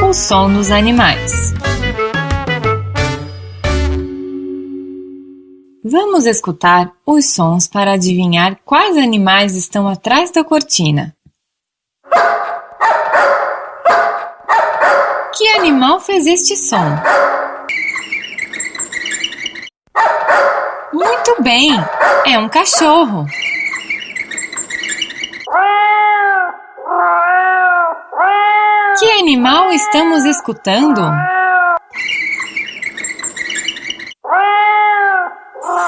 O som dos animais. Vamos escutar os sons para adivinhar quais animais estão atrás da cortina. Que animal fez este som? Muito bem, é um cachorro. Que animal estamos escutando?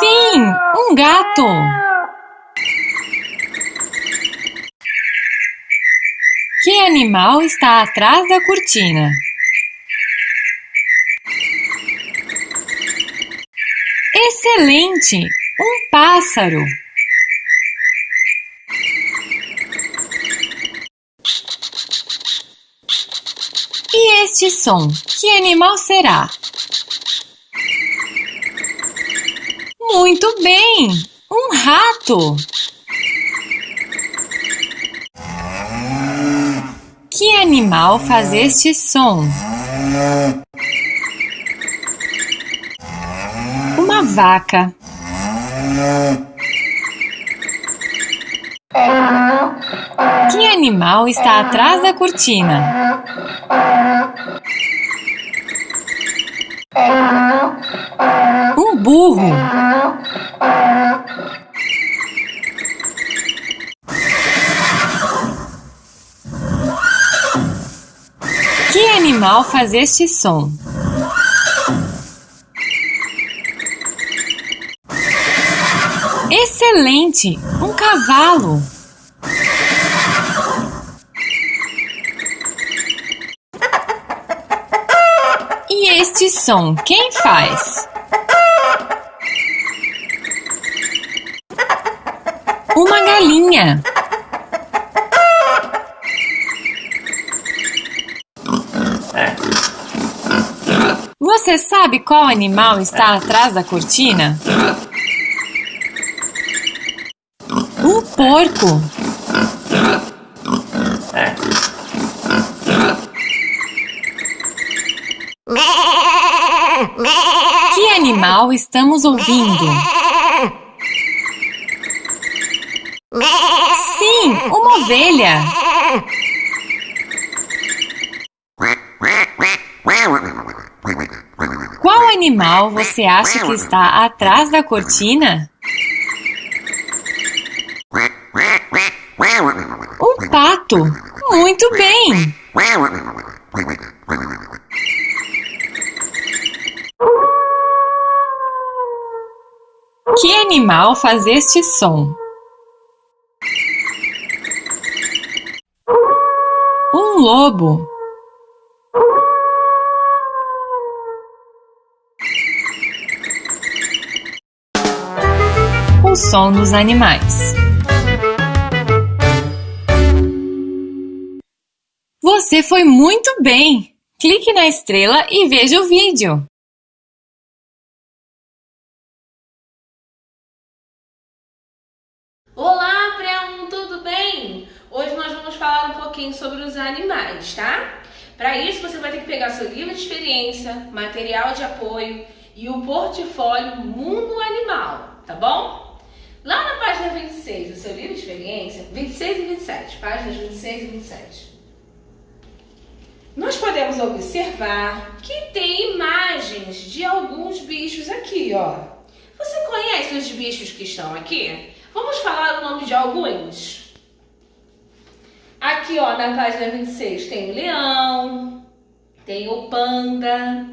Sim, um gato. Que animal está atrás da cortina? Excelente! Um pássaro! E este som? Que animal será? Muito bem! Um rato! Que animal faz este som? Uma vaca. Que animal está atrás da cortina? Um burro. Que animal faz este som? Excelente! Um cavalo! E este som, quem faz? Uma galinha! Você sabe qual animal está atrás da cortina? Um porco. Que animal estamos ouvindo? Sim, uma ovelha. Qual animal você acha que está atrás da cortina? Um pato. Muito bem. Que animal faz este som? Um lobo. O som dos animais. Você foi muito bem! Clique na estrela e veja o vídeo. Olá, Pré-1, tudo bem? Hoje nós vamos falar um pouquinho sobre os animais, tá? Para isso, você vai ter que pegar seu livro de experiência, material de apoio e o portfólio Mundo Animal, tá bom? Lá na página 26 do seu livro de experiência, 26 e 27, páginas 26 e 27. Nós podemos observar que tem imagens de alguns bichos aqui, ó. Você conhece os bichos que estão aqui? Vamos falar o nome de alguns. Aqui, ó, na página 26 tem o leão, tem o panda,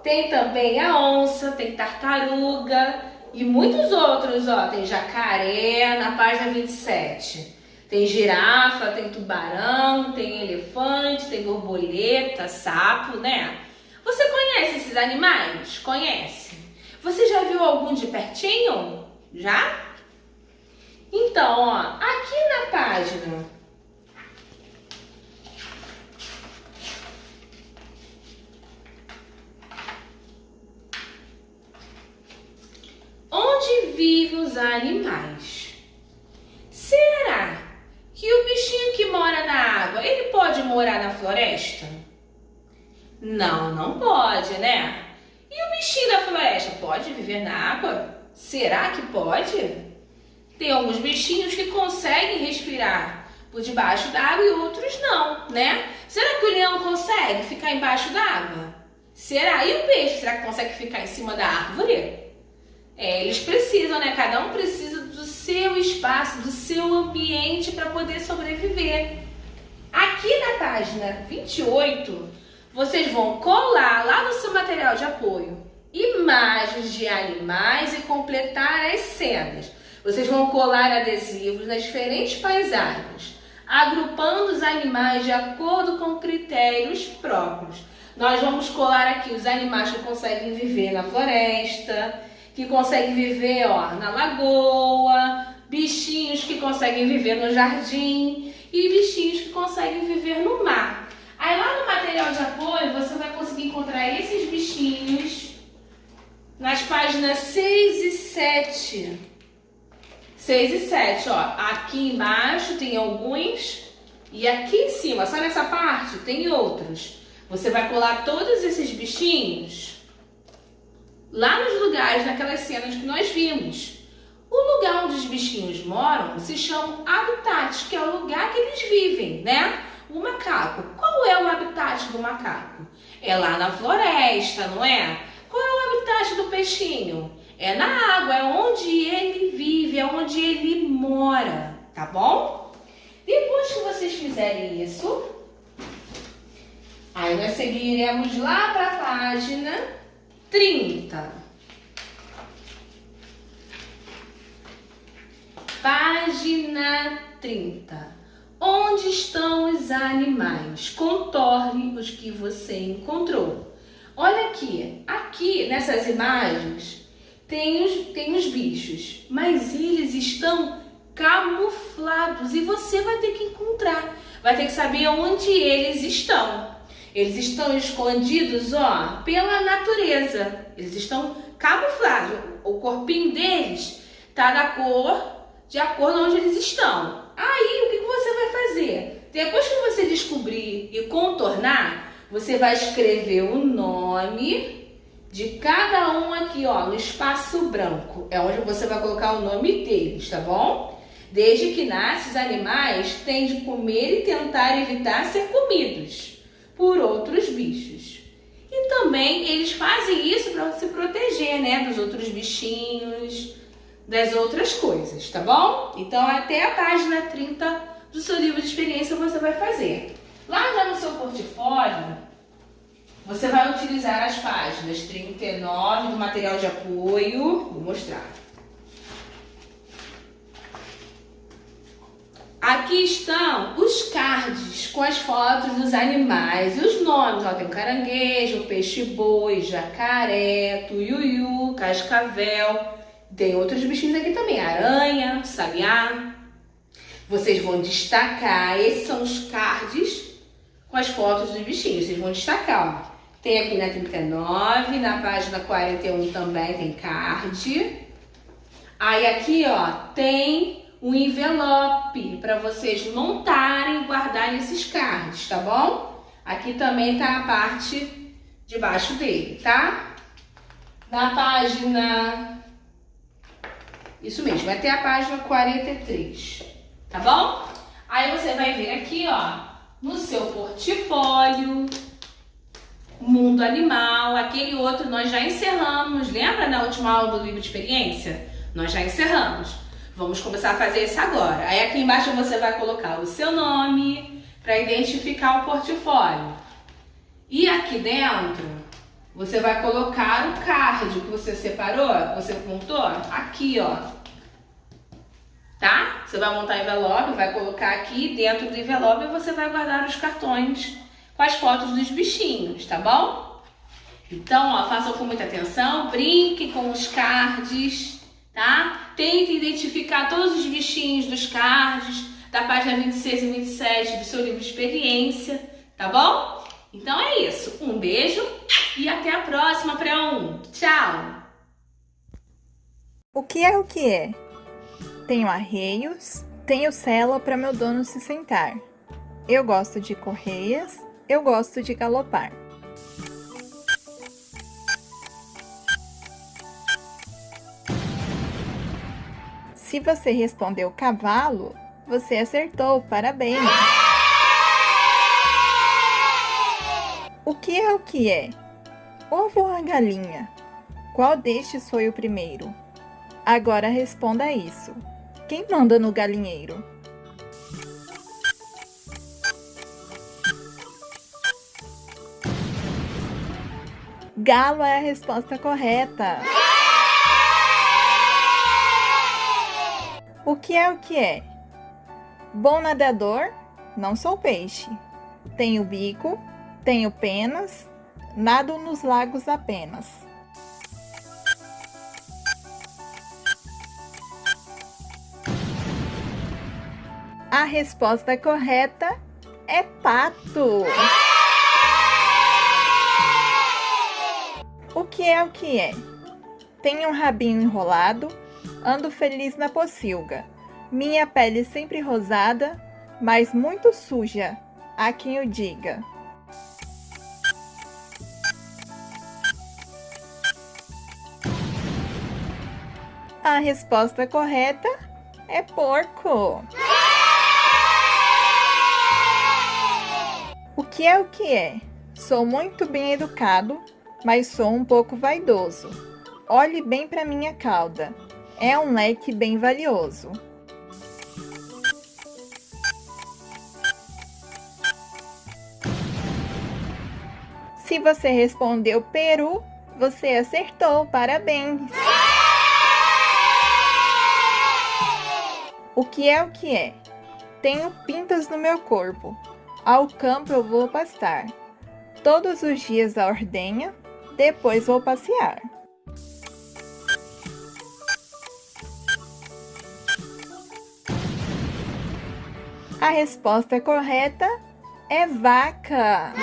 tem também a onça, tem tartaruga e muitos outros, ó. Tem jacaré na página 27. Tem girafa, tem tubarão, tem elefante, tem borboleta, sapo, né? Você conhece esses animais? Conhece? Você já viu algum de pertinho? Já? Então, ó, aqui na página onde vivem os animais, será? Que o bichinho que mora na água, ele pode morar na floresta? Não, não pode, né? E o bichinho da floresta pode viver na água? Será que pode? Tem alguns bichinhos que conseguem respirar por debaixo d'água e outros não, né? Será que o leão consegue ficar embaixo d'água? Será? E o peixe, será que consegue ficar em cima da árvore? Eles precisam, né? Cada um precisa do seu espaço, do seu ambiente para poder sobreviver. Aqui na página 28, vocês vão colar lá no seu material de apoio imagens de animais e completar as cenas. Vocês vão colar adesivos nas diferentes paisagens, agrupando os animais de acordo com critérios próprios. Nós vamos colar aqui os animais que conseguem viver na floresta, que conseguem viver na lagoa, bichinhos que conseguem viver no jardim e bichinhos que conseguem viver no mar. Aí lá no material de apoio você vai conseguir encontrar esses bichinhos nas páginas 6 e 7. 6 e 7, aqui embaixo tem alguns e aqui em cima, só nessa parte, tem outros. Você vai colar todos esses bichinhos lá nos lugares, naquelas cenas que nós vimos. O lugar onde os bichinhos moram se chama habitat, que é o lugar que eles vivem, né? O macaco. Qual é o habitat do macaco? É lá na floresta, não é? Qual é o habitat do peixinho? É na água, é onde ele vive, é onde ele mora, tá bom? Depois que vocês fizerem isso, aí nós seguiremos lá para a página 30. Página 30. Onde estão os animais? Contorne os que você encontrou. Olha aqui nessas imagens tem os bichos, mas eles estão camuflados e você vai ter que encontrar, vai ter que saber onde eles estão. Eles estão escondidos, pela natureza. Eles estão camuflados. O corpinho deles tá da cor de acordo com onde eles estão. Aí, o que você vai fazer? Depois que você descobrir e contornar, você vai escrever o nome de cada um aqui, no espaço branco. É onde você vai colocar o nome deles, tá bom? Desde que nascem, os animais têm de comer e tentar evitar ser comidos por outros bichos. E também eles fazem isso para se proteger, né, dos outros bichinhos, das outras coisas, tá bom? Então, até a página 30 do seu livro de experiência você vai fazer. Lá já no seu portfólio, você vai utilizar as páginas 39 do material de apoio. Vou mostrar. Aqui estão os cards com as fotos dos animais e os nomes. Tem o caranguejo, peixe-boi, jacaré, tuiuiu, cascavel. Tem outros bichinhos aqui também, aranha, sabiá. Vocês vão destacar, esses são os cards com as fotos dos bichinhos. Vocês vão destacar, Tem aqui na 39, na página 41 também tem card. Aí aqui, tem um envelope para vocês montarem e guardarem esses cards, tá bom? Aqui também tá a parte de baixo dele, tá? Na página... Isso mesmo, até a página 43, tá bom? Aí você vai ver aqui, no seu portfólio, Mundo Animal, aquele outro nós já encerramos, lembra na última aula do livro de experiência? Nós já encerramos. Vamos começar a fazer isso agora. Aí aqui embaixo você vai colocar o seu nome para identificar o portfólio. E aqui dentro você vai colocar o card que você separou, que você montou, aqui, Tá? Você vai montar o envelope, vai colocar aqui dentro do envelope e você vai guardar os cartões com as fotos dos bichinhos, tá bom? Então, façam com muita atenção, brinquem com os cards, tá? Tentem identificar todos os bichinhos dos cards, da página 26 e 27 do seu livro de experiência, tá bom? Então é isso. Um beijo e até a próxima, pré-1. Tchau! O que é o que é? Tenho arreios, tenho sela para meu dono se sentar. Eu gosto de correias, eu gosto de galopar. Se você respondeu cavalo, você acertou, parabéns! O que é? Ovo ou a galinha? Qual destes foi o primeiro? Agora responda isso. Quem manda no galinheiro? Galo é a resposta correta. O que é? Bom nadador, não sou peixe. Tenho bico, tenho penas, nado nos lagos apenas. A resposta correta é pato. O que é? Tenho um rabinho enrolado, ando feliz na pocilga. Minha pele sempre rosada, mas muito suja, há quem o diga. A resposta correta é porco. O que é? Sou muito bem educado, mas sou um pouco vaidoso. Olhe bem para minha cauda, é um leque bem valioso. Se você respondeu peru, você acertou, parabéns! O que é? Tenho pintas no meu corpo, ao campo eu vou pastar. Todos os dias a ordenha, depois vou passear. A resposta correta é vaca.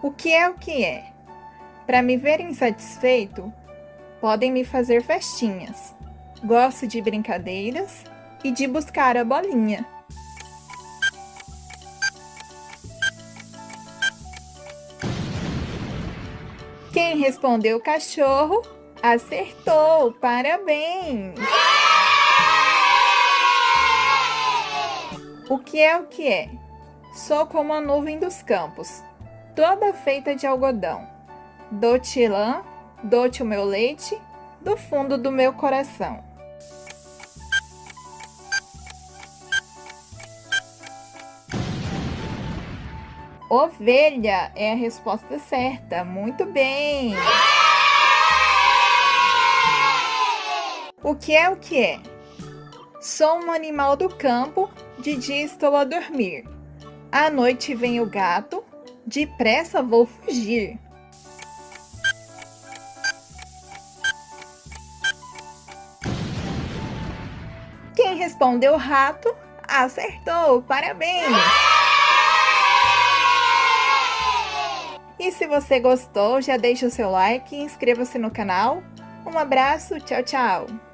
O que é? Para me verem satisfeito, podem me fazer festinhas. Gosto de brincadeiras e de buscar a bolinha. Quem respondeu cachorro, acertou! Parabéns! O que é? Sou como a nuvem dos campos, toda feita de algodão. Dou-te lã, dou-te o meu leite, do fundo do meu coração. Ovelha é a resposta certa. Muito bem! O que é? Sou um animal do campo, de dia estou a dormir. À noite vem o gato, depressa vou fugir. Quem respondeu rato, acertou! Parabéns! E se você gostou, já deixa o seu like e inscreva-se no canal. Um abraço, tchau, tchau!